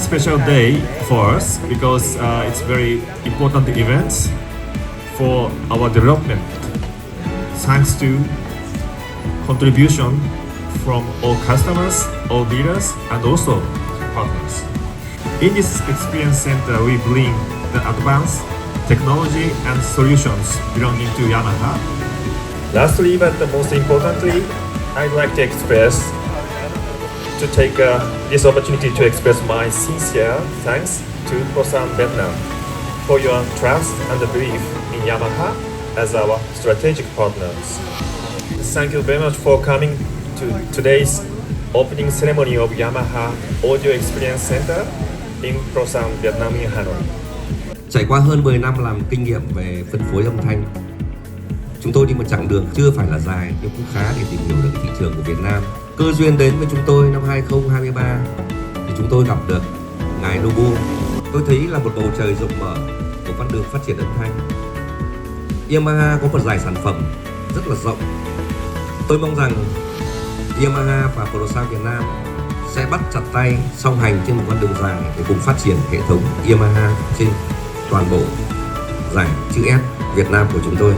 special day for us because it's very important event for our development. Thanks to contribution from all customers, all dealers, and also partners. In this experience center, we bring the advanced technology and solutions belonging to Yamaha. Lastly, but most importantly, I'd like to take this opportunity to express my sincere thanks to SOUND Việt Nam for your trust and belief in Yamaha as our strategic partners. Thank you very much for coming to today's opening ceremony of Yamaha Audio Experience Center in SOUND Việt Nam in Hanoi. Trải qua hơn 10 năm làm kinh nghiệm về phân phối âm thanh, chúng tôi đi một chặng đường chưa phải là dài nhưng cũng khá để tìm hiểu được thị trường của Việt Nam. Cơ duyên đến với chúng tôi năm 2023 thì chúng tôi gặp được ngài Nobu. Tôi thấy là một bầu trời rộng mở của con đường phát triển âm thanh. Yamaha có một dải sản phẩm rất là rộng. Tôi mong rằng Yamaha và SOUND Việt Nam sẽ bắt chặt tay song hành trên một con đường dài để cùng phát triển hệ thống Yamaha trên toàn bộ giải chữ S Việt Nam của chúng tôi.